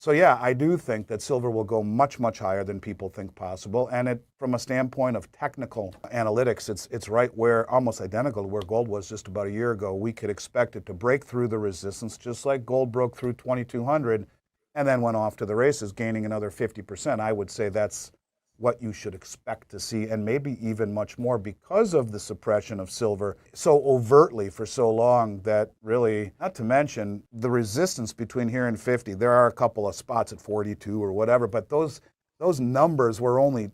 So yeah, I do think that silver will go much, much higher than people think possible. And from a standpoint of technical analytics, it's right where, almost identical to where gold was just about a year ago. We could expect it to break through the resistance, just like gold broke through 2,200 and then went off to the races, gaining another 50%. I would say that's what you should expect to see, and maybe even much more, because of the suppression of silver so overtly for so long. That really, not to mention the resistance between here and 50. There are a couple of spots at 42 or whatever, but those numbers were only,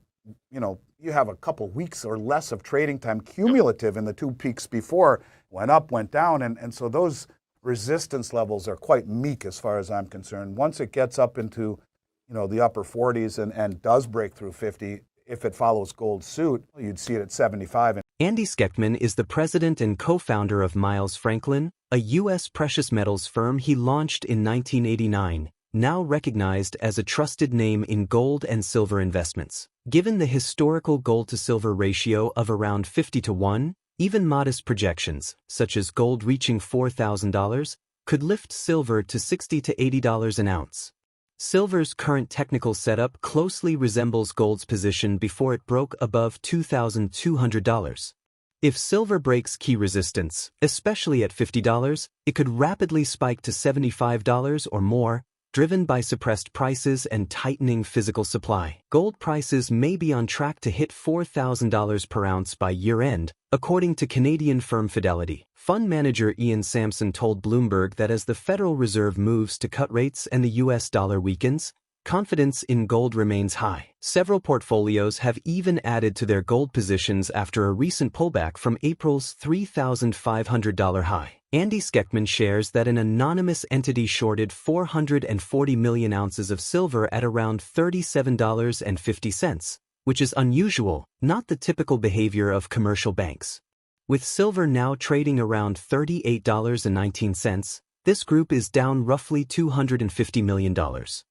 you have a couple weeks or less of trading time cumulative in the two peaks before. Went up, went down, and so those resistance levels are quite meek as far as I'm concerned. Once it gets up into the upper 40s and does break through 50, if it follows gold's suit, you'd see it at 75. Andy Schectman is the president and co-founder of Miles Franklin, a U.S. precious metals firm he launched in 1989, now recognized as a trusted name in gold and silver investments. Given the historical gold-to-silver ratio of around 50-1, even modest projections, such as gold reaching $4,000, could lift silver to $60 to $80 an ounce. Silver's current technical setup closely resembles gold's position before it broke above $2,200. If silver breaks key resistance, especially at $50, it could rapidly spike to $75 or more, driven by suppressed prices and tightening physical supply. Gold prices may be on track to hit $4,000 per ounce by year-end, according to Canadian firm Fidelity. Fund manager Ian Sampson told Bloomberg that as the Federal Reserve moves to cut rates and the U.S. dollar weakens, confidence in gold remains high. Several portfolios have even added to their gold positions after a recent pullback from April's $3,500 high. Andy Schectman shares that an anonymous entity shorted 440 million ounces of silver at around $37.50, which is unusual, not the typical behavior of commercial banks. With silver now trading around $38.19, this group is down roughly $250 million. To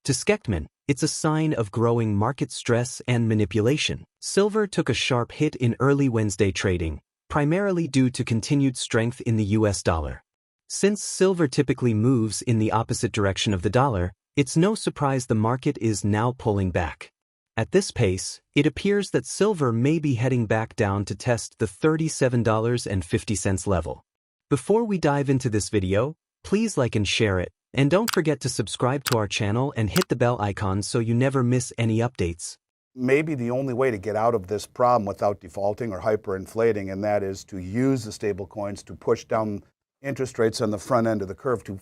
Schectman, it's a sign of growing market stress and manipulation. Silver took a sharp hit in early Wednesday trading, primarily due to continued strength in the U.S. dollar. Since silver typically moves in the opposite direction of the dollar, it's no surprise the market is now pulling back. At this pace, it appears that silver may be heading back down to test the $37.50 level. Before we dive into this video, please like and share it, and don't forget to subscribe to our channel and hit the bell icon so you never miss any updates. Maybe the only way to get out of this problem without defaulting or hyperinflating, and that is to use the stable coins to push down interest rates on the front end of the curve to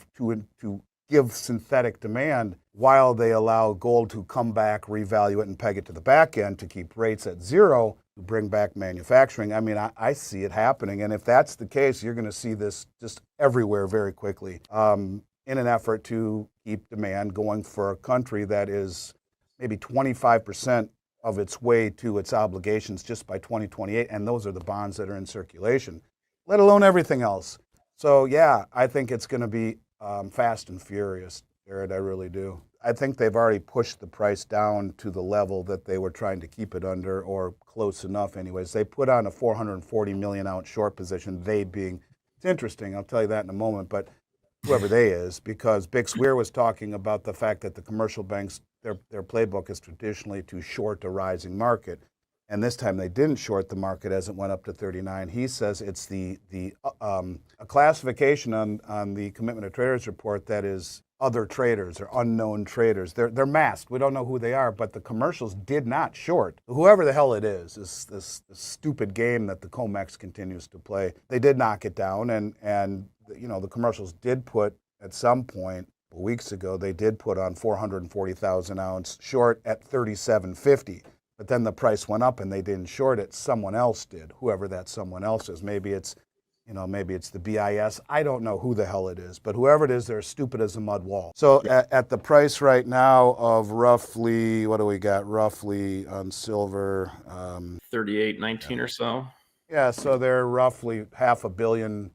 give synthetic demand, while they allow gold to come back, revalue it, and peg it to the back end to keep rates at zero, to bring back manufacturing. I mean, I see it happening. And if that's the case, you're going to see this just everywhere very quickly, in an effort to keep demand going for a country that is maybe 25% of its way to its obligations just by 2028. And those are the bonds that are in circulation, let alone everything else. So yeah, I think it's going to be fast and furious, Jared. I really do. I think they've already pushed the price down to the level that they were trying to keep it under, or close enough anyways. They put on a 440 million ounce short position, they being, it's interesting, I'll tell you that in a moment, but whoever they is, because Bix Weir was talking about the fact that the commercial banks, their playbook is traditionally to short a rising market. And this time they didn't short the market as it went up to 39. He says it's a classification on the Commitment of Traders report that is other traders or unknown traders. They're masked. We don't know who they are, but the commercials did not short. Whoever the hell it is this stupid game that the COMEX continues to play. They did knock it down, and the commercials did put, at some point weeks ago, they did put on 440,000 ounce short at 37.50. But then the price went up and they didn't short it. Someone else did, whoever that someone else is. Maybe it's the BIS. I don't know who the hell it is, but whoever it is, they're stupid as a mud wall. So at the price right now of roughly, what do we got roughly on silver? 38.19 or so. Yeah, so they're roughly $500 million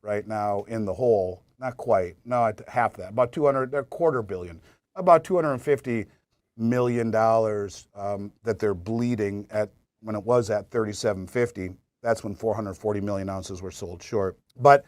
right now in the hole. Not quite, no, half that, about 200, they're $250 million, about $250 million that they're bleeding at when it was at 37.50. That's when 440 million ounces were sold short. But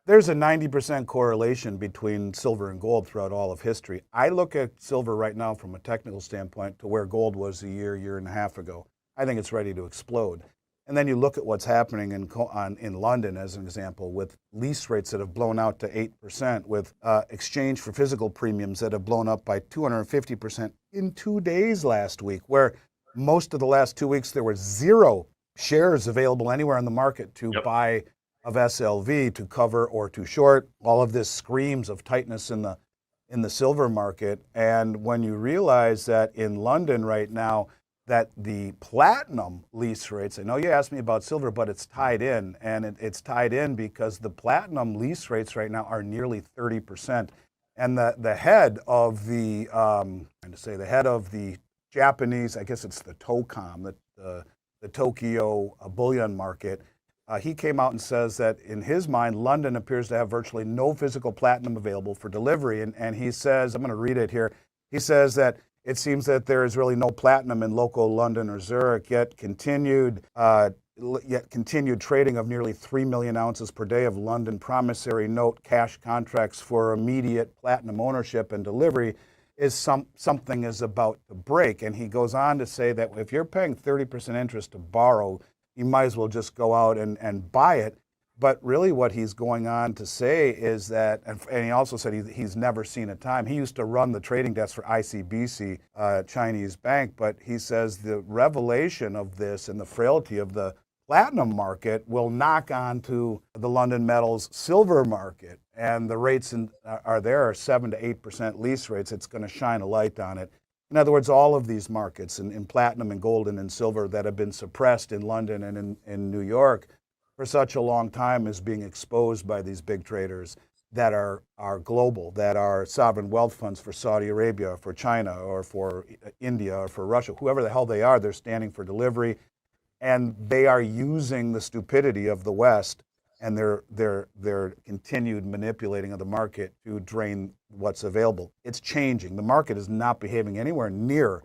There's a 90% correlation between silver and gold throughout all of history. I look at silver right now from a technical standpoint to where gold was a year and a half ago. I think it's ready to explode. And then you look at what's happening in London, as an example, with lease rates that have blown out to 8%, with exchange for physical premiums that have blown up by 250% in 2 days last week, where most of the last 2 weeks there were zero shares available anywhere in the market to buy of SLV to cover or to short. All of this screams of tightness in the silver market. And when you realize that in London right now, that the platinum lease rates, I know you asked me about silver, but it's tied in, and it's tied in because the platinum lease rates right now are nearly 30%. And the head of the, the head of the Japanese, I guess it's the TOCOM, the Tokyo bullion market, he came out and says that in his mind, London appears to have virtually no physical platinum available for delivery. And he says, I'm going to read it here. He says that it seems that there is really no platinum in local London or Zurich, yet continued trading of nearly 3 million ounces per day of London promissory note cash contracts for immediate platinum ownership and delivery is something is about to break. And he goes on to say that if you're paying 30% interest to borrow, you might as well just go out and buy it. But really what he's going on to say is that, and he also said he's never seen a time. He used to run the trading desk for ICBC, Chinese bank, but he says the revelation of this and the frailty of the platinum market will knock on to the London metals silver market. And the rates are 7 to 8% lease rates. It's going to shine a light on it. In other words, all of these markets in platinum and gold and in silver that have been suppressed in London and in New York for such a long time is being exposed by these big traders that are global, that are sovereign wealth funds for Saudi Arabia, for China, or for India, or for Russia, whoever the hell they are, they're standing for delivery. And they are using the stupidity of the West and their continued manipulating of the market to drain what's available. It's changing. The market is not behaving anywhere near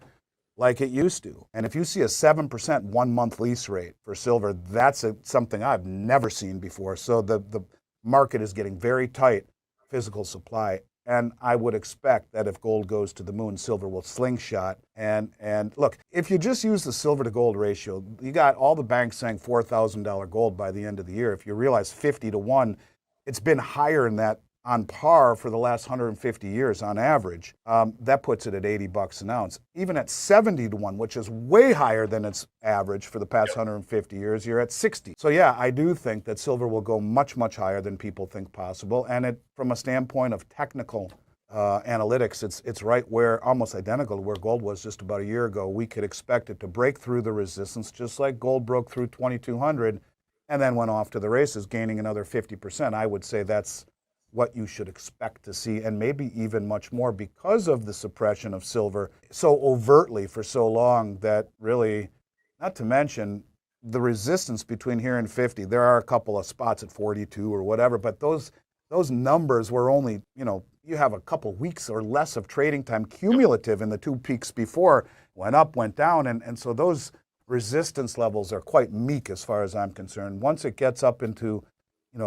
like it used to. And if you see a 7% 1 month lease rate for silver, that's something I've never seen before. So the market is getting very tight, physical supply. And I would expect that if gold goes to the moon, silver will slingshot. And look, if you just use the silver to gold ratio, you got all the banks saying $4,000 gold by the end of the year. If you realize 50 to 1, it's been higher than that on par for the last 150 years on average. That puts it at $80 an ounce. Even at 70 to 1, which is way higher than its average for the past 150 years, you're at 60. So yeah, I do think that silver will go much, much higher than people think possible. And from a standpoint of technical analytics, it's right where, almost identical to where gold was just about a year ago. We could expect it to break through the resistance, just like gold broke through 2,200 and then went off to the races, gaining another 50%. I would say that's what you should expect to see, and maybe even much more because of the suppression of silver so overtly for so long that really, not to mention the resistance between here and 50. There are a couple of spots at 42 or whatever, but those numbers were only, you have a couple weeks or less of trading time cumulative in the two peaks before, went up, went down, and so those resistance levels are quite meek as far as I'm concerned. Once it gets up into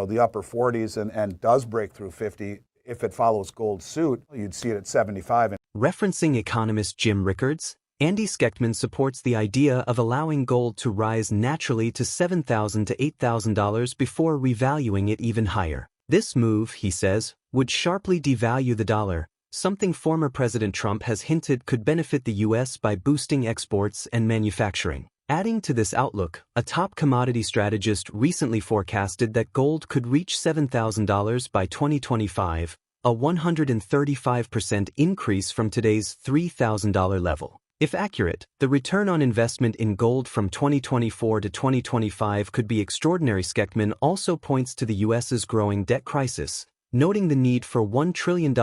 the upper 40s and does break through 50, if it follows gold's suit, you'd see it at 75. Referencing economist Jim Rickards, Andy Schectman supports the idea of allowing gold to rise naturally to $7,000 to $8,000 before revaluing it even higher. This move, he says, would sharply devalue the dollar, something former President Trump has hinted could benefit the U.S. by boosting exports and manufacturing. Adding to this outlook, a top commodity strategist recently forecasted that gold could reach $7,000 by 2025, a 135% increase from today's $3,000 level. If accurate, the return on investment in gold from 2024 to 2025 could be extraordinary. Schectman also points to the U.S.'s growing debt crisis, noting the need for $1 trillion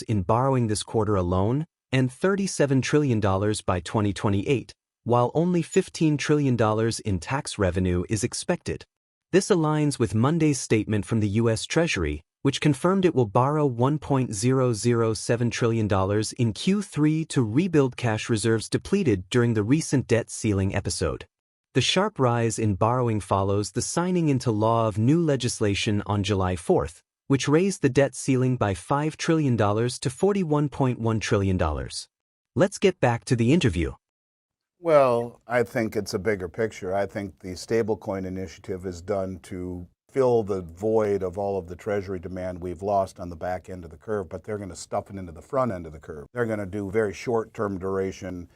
in borrowing this quarter alone and $37 trillion by 2028. While only $15 trillion in tax revenue is expected. This aligns with Monday's statement from the U.S. Treasury, which confirmed it will borrow $1.007 trillion in Q3 to rebuild cash reserves depleted during the recent debt ceiling episode. The sharp rise in borrowing follows the signing into law of new legislation on July 4th, which raised the debt ceiling by $5 trillion to $41.1 trillion. Let's get back to the interview. Well, I think it's a bigger picture. I think the stablecoin initiative is done to fill the void of all of the treasury demand we've lost on the back end of the curve, but they're going to stuff it into the front end of the curve. They're going to do very short-term duration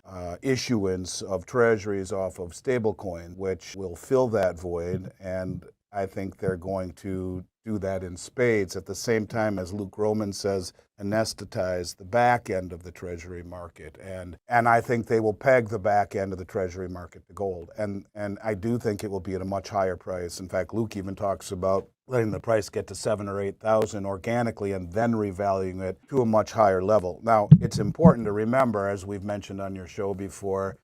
issuance of treasuries off of stablecoin, which will fill that void, and I think they're going to do that in spades at the same time, as Luke Gromen says, anesthetize the back end of the treasury market. And I think they will peg the back end of the treasury market to gold. And I do think it will be at a much higher price. In fact, Luke even talks about letting the price get to 7,000 or 8,000 organically and then revaluing it to a much higher level. Now, it's important to remember, as we've mentioned on your show before,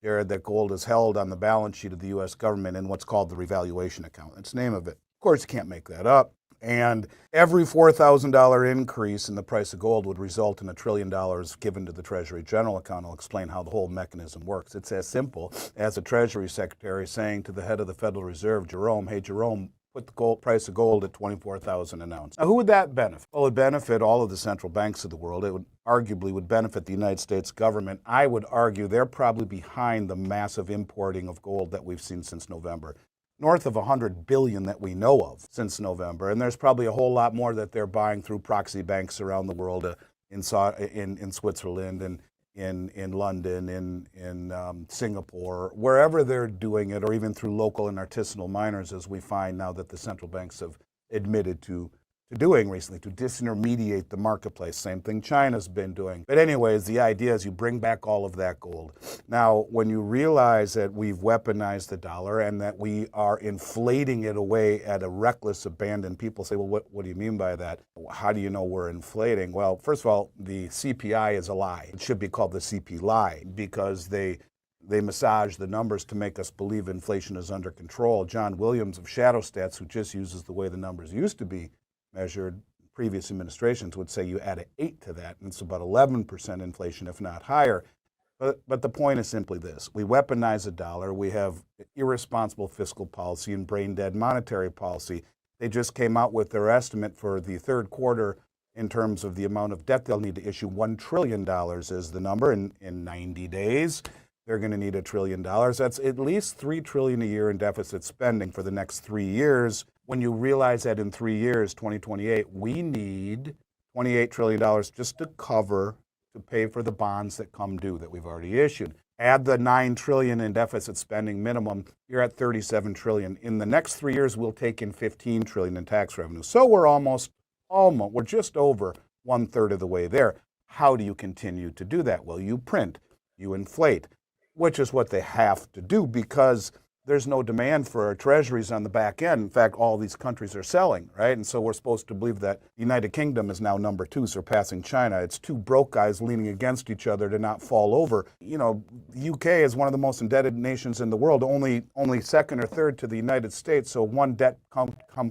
Jared, that gold is held on the balance sheet of the U.S. government in what's called the revaluation account. That's the name of it. Of course, you can't make that up. And every $4,000 increase in the price of gold would result in $1 trillion given to the Treasury General Account. I'll explain how the whole mechanism works. It's as simple as a Treasury Secretary saying to the head of the Federal Reserve, Jerome, hey, Jerome, put the gold price of gold at $24,000 an ounce. Now, who would that benefit? Well, it would benefit all of the central banks of the world. It would arguably benefit the United States government. I would argue they're probably behind the massive importing of gold that we've seen since November. North of 100 billion that we know of since November, and there's probably a whole lot more that they're buying through proxy banks around the world, in Switzerland and in London, in Singapore, wherever they're doing it, or even through local and artisanal miners, as we find now that the central banks have admitted to doing recently, to disintermediate the marketplace. Same thing China's been doing. But anyways, the idea is you bring back all of that gold. Now, when you realize that we've weaponized the dollar and that we are inflating it away at a reckless abandon, people say, well, what do you mean by that? How do you know we're inflating? Well, first of all, the CPI is a lie. It should be called the CP lie because they massage the numbers to make us believe inflation is under control. John Williams of Shadow Stats, who just uses the way the numbers used to be measured, previous administrations would say you add an 8 to that, and it's about 11% inflation, if not higher. But the point is simply this. We weaponize the dollar. We have irresponsible fiscal policy and brain-dead monetary policy. They just came out with their estimate for the third quarter in terms of the amount of debt they'll need to issue. $1 trillion is the number. In 90 days, they're going to need $1 trillion. That's at least $3 trillion a year in deficit spending for the next 3 years. When you realize that in 3 years, 2028, we need $28 trillion just to pay for the bonds that come due that we've already issued. Add the $9 trillion in deficit spending minimum, you're at $37 trillion. In the next 3 years, we'll take in $15 trillion in tax revenue. So we're just over 1/3 of the way there. How do you continue to do that? Well, you print, you inflate, which is what they have to do because there's no demand for our treasuries on the back end. In fact, all these countries are selling, right? And so we're supposed to believe that the United Kingdom is now number 2, surpassing China. It's two broke guys leaning against each other to not fall over. You know, the UK is one of the most indebted nations in the world, only second or third to the United States. So one debt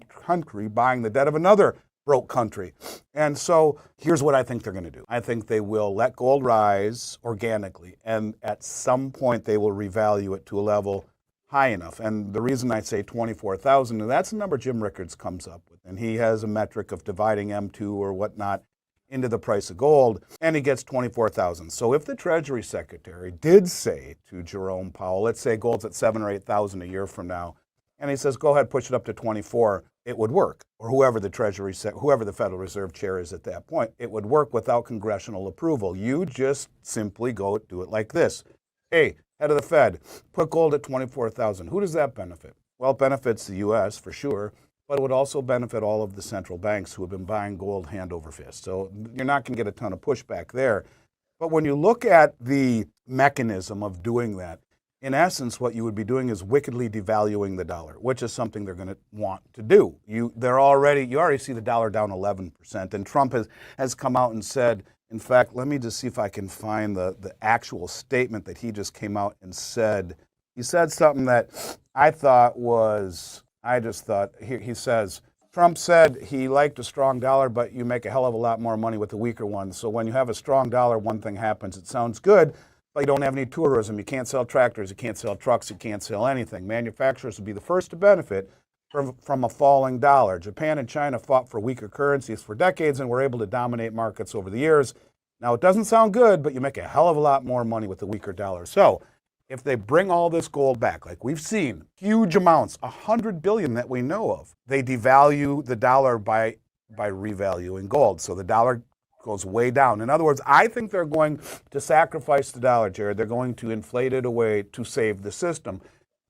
country buying the debt of another broke country. And so here's what I think they're going to do. I think they will let gold rise organically, and at some point they will revalue it to a level high enough. And the reason I say 24,000, and that's the number Jim Rickards comes up with. And he has a metric of dividing M2 or whatnot into the price of gold, and he gets 24,000. So if the Treasury Secretary did say to Jerome Powell, let's say gold's at 7,000 or 8,000 a year from now, and he says, go ahead, push it up to 24, it would work. Or whoever the Federal Reserve Chair is at that point, it would work without congressional approval. You just simply go do it like this. Hey, head of the Fed, put gold at 24,000. Who does that benefit? Well, it benefits the U.S. for sure, but it would also benefit all of the central banks who have been buying gold hand over fist. So you're not going to get a ton of pushback there. But when you look at the mechanism of doing that, in essence, what you would be doing is wickedly devaluing the dollar, which is something they're going to want to do. You already see the dollar down 11%, and Trump has come out and said, in fact, let me just see if I can find the actual statement that he just came out and said. He said something that he says, Trump said he liked a strong dollar, but you make a hell of a lot more money with a weaker one. So when you have a strong dollar, one thing happens. It sounds good, but you don't have any tourism. You can't sell tractors. You can't sell trucks. You can't sell anything. Manufacturers would be the first to benefit from a falling dollar. Japan and China fought for weaker currencies for decades and were able to dominate markets over the years. Now, it doesn't sound good, but you make a hell of a lot more money with the weaker dollar. So if they bring all this gold back, like we've seen, huge amounts, 100 billion that we know of, they devalue the dollar by revaluing gold. So the dollar goes way down. In other words, I think they're going to sacrifice the dollar, Jared. They're going to inflate it away to save the system.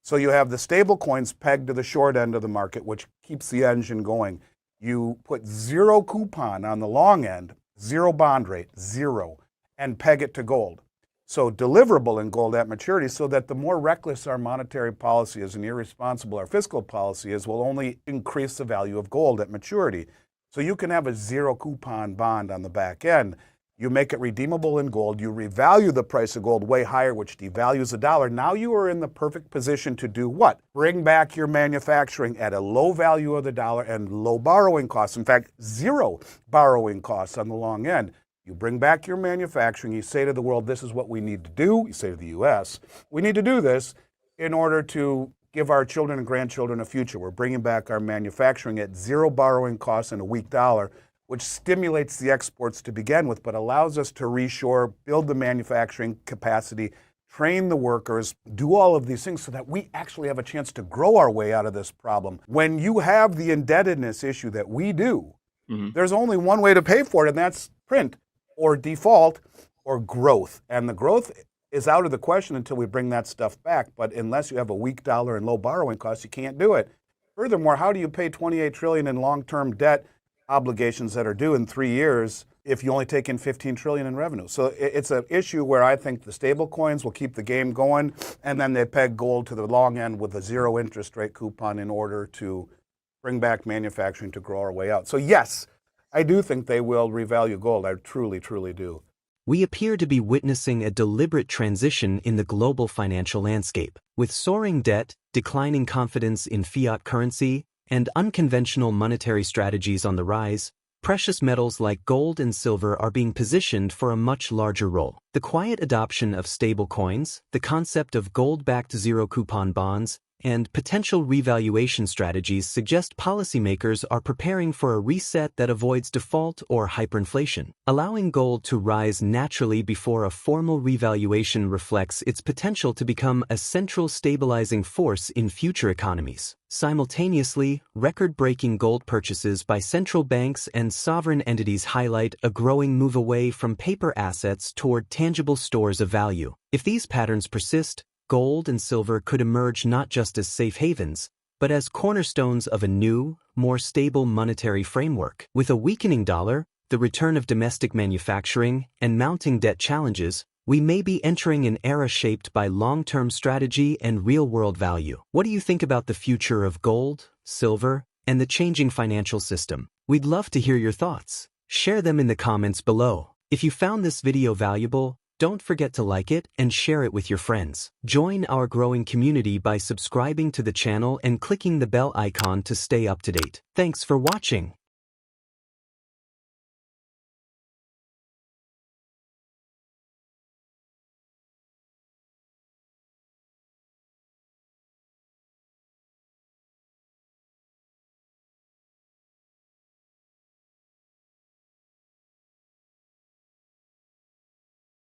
So you have the stable coins pegged to the short end of the market, which keeps the engine going. You put zero coupon on the long end, zero bond rate, zero, and peg it to gold. So deliverable in gold at maturity, so that the more reckless our monetary policy is and irresponsible our fiscal policy is, will only increase the value of gold at maturity. So you can have a zero coupon bond on the back end. You make it redeemable in gold. You revalue the price of gold way higher, which devalues the dollar. Now you are in the perfect position to do what? Bring back your manufacturing at a low value of the dollar and low borrowing costs. In fact, zero borrowing costs on the long end. You bring back your manufacturing. You say to the world, this is what we need to do. You say to the U.S., we need to do this in order to give our children and grandchildren a future. We're bringing back our manufacturing at zero borrowing costs and a weak dollar, which stimulates the exports to begin with, but allows us to reshore, build the manufacturing capacity, train the workers, do all of these things so that we actually have a chance to grow our way out of this problem. When you have the indebtedness issue that we do, there's only one way to pay for it, and that's print or default or growth. And the growth is out of the question until we bring that stuff back. But unless you have a weak dollar and low borrowing costs, you can't do it. Furthermore, how do you pay $28 trillion in long-term debt obligations that are due in 3 years if you only take in $15 trillion in revenue? So it's an issue where I think the stable coins will keep the game going, and then they peg gold to the long end with a zero interest rate coupon in order to bring back manufacturing to grow our way out. So yes, I do think they will revalue gold. I truly, truly do. We appear to be witnessing a deliberate transition in the global financial landscape. With soaring debt, declining confidence in fiat currency, and unconventional monetary strategies on the rise, precious metals like gold and silver are being positioned for a much larger role. The quiet adoption of stable coins, the concept of gold-backed zero-coupon bonds, and potential revaluation strategies suggest policymakers are preparing for a reset that avoids default or hyperinflation. Allowing gold to rise naturally before a formal revaluation reflects its potential to become a central stabilizing force in future economies. Simultaneously, record-breaking gold purchases by central banks and sovereign entities highlight a growing move away from paper assets toward tangible stores of value. If these patterns persist, gold and silver could emerge not just as safe havens, but as cornerstones of a new, more stable monetary framework. With a weakening dollar, the return of domestic manufacturing, and mounting debt challenges, we may be entering an era shaped by long-term strategy and real-world value. What do you think about the future of gold, silver, and the changing financial system? We'd love to hear your thoughts. Share them in the comments below. If you found this video valuable, don't forget to like it and share it with your friends. Join our growing community by subscribing to the channel and clicking the bell icon to stay up to date. Thanks for watching.